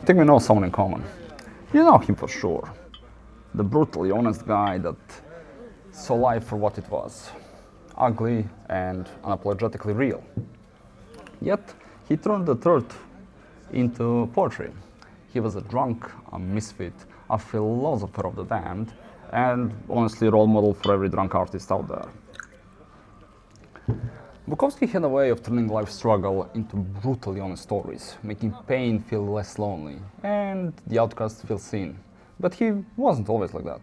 think we know someone in common. You know him for sure. The brutally honest guy that saw life for what it was, ugly and unapologetically real. Yet, he turned the truth into poetry. He was a drunk, a misfit, a philosopher of the damned, and honestly a role model for every drunk artist out there. Bukowski had a way of turning life struggle into brutally honest stories, making pain feel less lonely, and the outcast feel seen. But he wasn't always like that.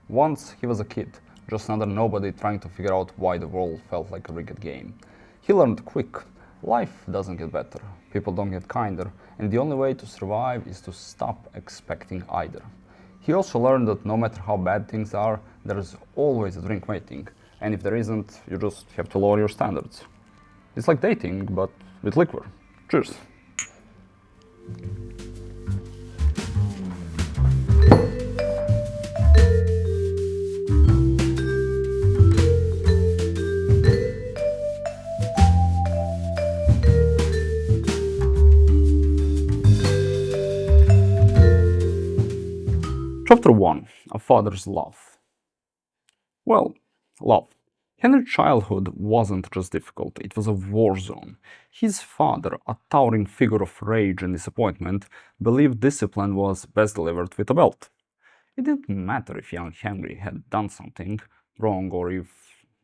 Once he was a kid, just another nobody trying to figure out why the world felt like a rigged game. He learned quick. Life doesn't get better, people don't get kinder, and the only way to survive is to stop expecting either. He also learned that no matter how bad things are, there's always a drink waiting, and if there isn't, you just have to lower your standards. It's like dating, but with liquor. Cheers. Chapter 1. A Father's Love. Well, love. Henry's childhood wasn't just difficult, it was a war zone. His father, a towering figure of rage and disappointment, believed discipline was best delivered with a belt. It didn't matter if young Henry had done something wrong or if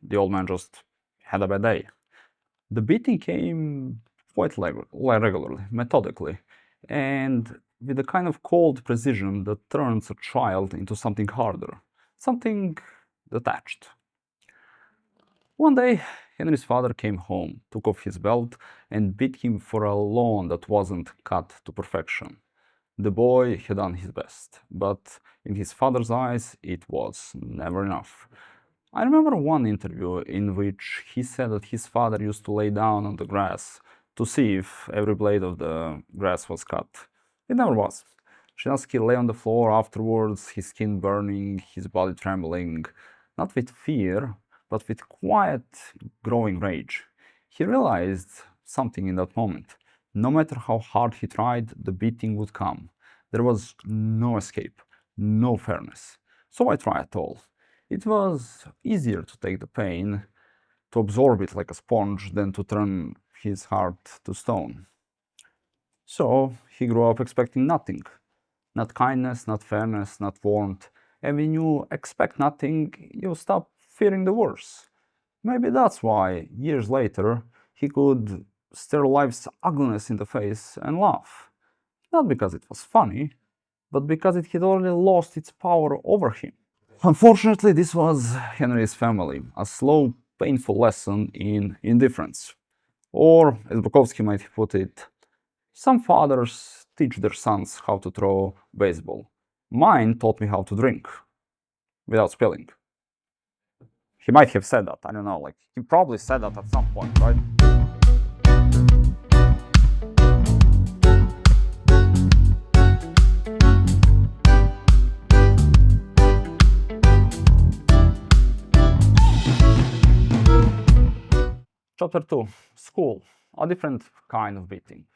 the old man just had a bad day. The beating came quite regularly, methodically, and with a kind of cold precision that turns a child into something harder, something detached. One day, Henry's father came home, took off his belt, and beat him for a lawn that wasn't cut to perfection. The boy had done his best, but in his father's eyes, it was never enough. I remember one interview in which he said that his father used to lay down on the grass to see if every blade of the grass was cut. It never was. Chinaski lay on the floor afterwards, his skin burning, his body trembling, not with fear, but with quiet, growing rage. He realized something in that moment. No matter how hard he tried, the beating would come. There was no escape, no fairness. So why try at all? It was easier to take the pain, to absorb it like a sponge, than to turn his heart to stone. So he grew up expecting nothing. Not kindness, not fairness, not warmth. And when you expect nothing, you stop fearing the worst. Maybe that's why, years later, he could stare life's ugliness in the face and laugh. Not because it was funny, but because it had already lost its power over him. Unfortunately, this was Henry's family, a slow, painful lesson in indifference. Or, as Bukowski might put it, some fathers teach their sons how to throw baseball. Mine taught me how to drink, without spilling. He might have said that, I don't know, he probably said that at some point, right? Chapter 2. School. A different kind of beating.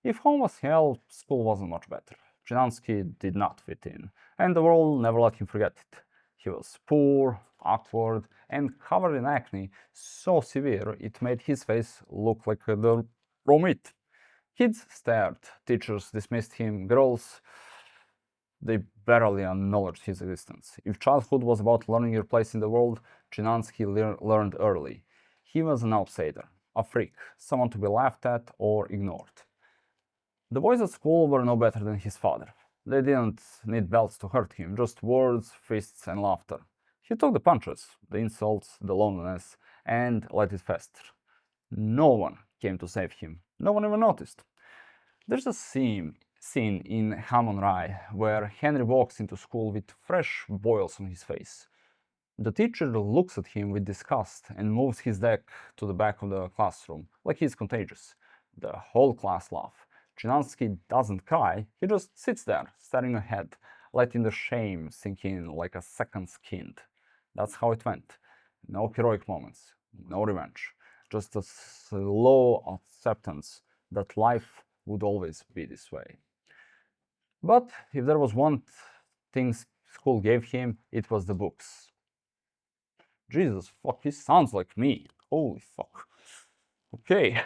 If home was hell, school wasn't much better. Chinaski did not fit in, and the world never let him forget it. He was poor, awkward, and covered in acne so severe it made his face look like the raw meat. Kids stared, teachers dismissed him, girls, they barely acknowledged his existence. If childhood was about learning your place in the world, Chinaski learned early. He was an outsider, a freak, someone to be laughed at or ignored. The boys at school were no better than his father. They didn't need belts to hurt him, just words, fists, and laughter. He took the punches, the insults, the loneliness, and let it fester. No one came to save him. No one even noticed. There's a scene in Hammond Rye where Henry walks into school with fresh boils on his face. The teacher looks at him with disgust and moves his desk to the back of the classroom, like he's contagious. The whole class laughs. Chinaski doesn't cry, he just sits there, staring ahead, letting the shame sink in like a second skin. That's how it went. No heroic moments, no revenge, just a slow acceptance that life would always be this way. But if there was one thing school gave him, it was the books. Jesus, fuck, he sounds like me. Holy fuck. Okay.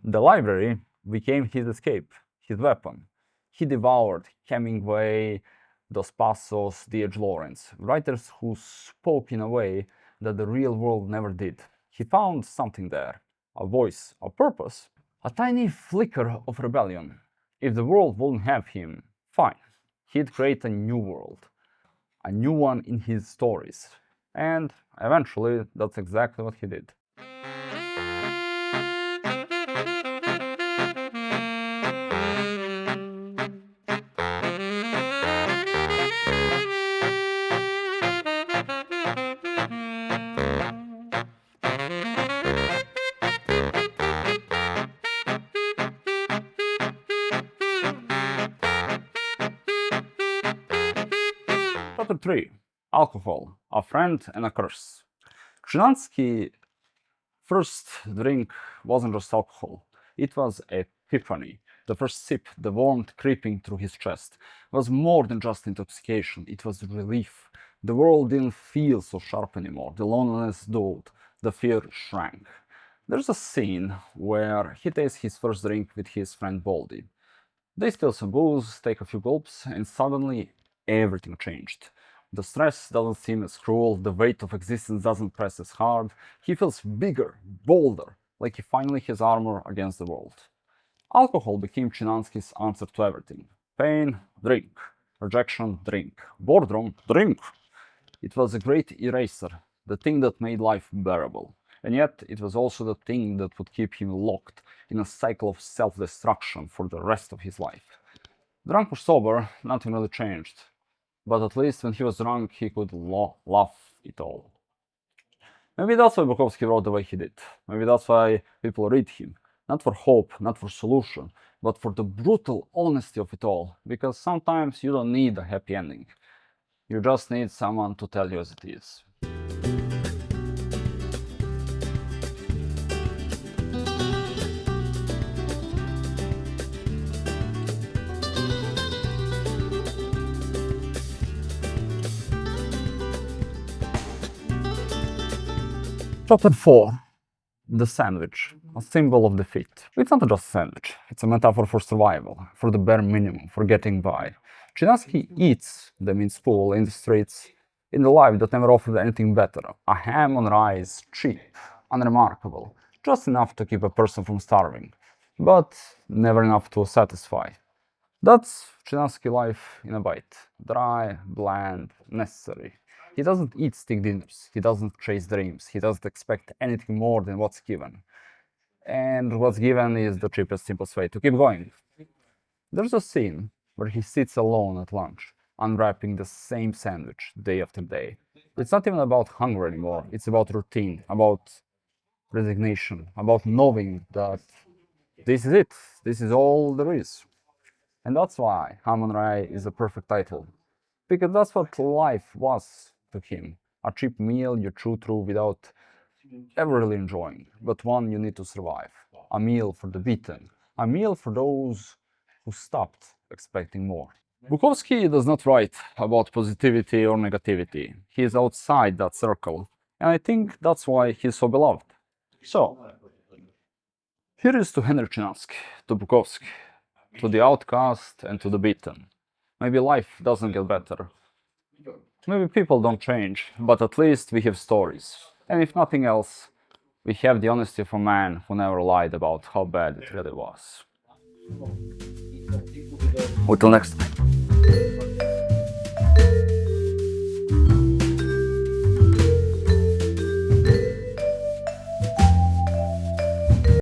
The library became his escape, his weapon. He devoured Hemingway, Dos Passos, D.H. Lawrence, writers who spoke in a way that the real world never did. He found something there, a voice, a purpose, a tiny flicker of rebellion. If the world wouldn't have him, fine. He'd create a new world, a new one in his stories. And eventually, that's exactly what he did. Chapter 3. Alcohol, a friend and a curse. Chinaski's first drink wasn't just alcohol, it was epiphany. The first sip, the warmth creeping through his chest, was more than just intoxication, it was relief. The world didn't feel so sharp anymore, the loneliness dulled, the fear shrank. There's a scene where he tastes his first drink with his friend Baldy. They spill some booze, take a few gulps, and suddenly everything changed. The stress doesn't seem as cruel, the weight of existence doesn't press as hard. He feels bigger, bolder, like he finally has armor against the world. Alcohol became Chinaski's answer to everything. Pain, drink. Rejection, drink. Boredom, drink. It was a great eraser, the thing that made life bearable. And yet, it was also the thing that would keep him locked in a cycle of self-destruction for the rest of his life. Drunk or sober, nothing really changed. But at least when he was drunk, he could laugh it all. Maybe that's why Bukowski wrote the way he did. Maybe that's why people read him. Not for hope, not for solution, but for the brutal honesty of it all. Because sometimes you don't need a happy ending. You just need someone to tell you as it is. Chapter 4. The sandwich, a symbol of defeat. It's not just a sandwich, it's a metaphor for survival, for the bare minimum, for getting by. Chinaski eats them in school, in the streets, in the life that never offered anything better. A ham on rice, cheap, unremarkable, just enough to keep a person from starving, but never enough to satisfy. That's Chinaski life in a bite. Dry, bland, necessary. He doesn't eat steak dinners, he doesn't chase dreams, he doesn't expect anything more than what's given. And what's given is the cheapest, simplest way to keep going. There's a scene where he sits alone at lunch, unwrapping the same sandwich day after day. It's not even about hunger anymore, it's about routine, about resignation, about knowing that this is it, this is all there is. And that's why Ham on Rye is a perfect title. Because that's what life was to him. A cheap meal you chew through without ever really enjoying, but one you need to survive. A meal for the beaten. A meal for those who stopped expecting more. Bukowski does not write about positivity or negativity. He is outside that circle. And I think that's why he's so beloved. So, here is to Henry Chinaski, to Bukowski, to the outcast and to the beaten. Maybe life doesn't get better. Maybe people don't change, but at least we have stories. And if nothing else, we have the honesty of a man who never lied about how bad it really was. Until next time.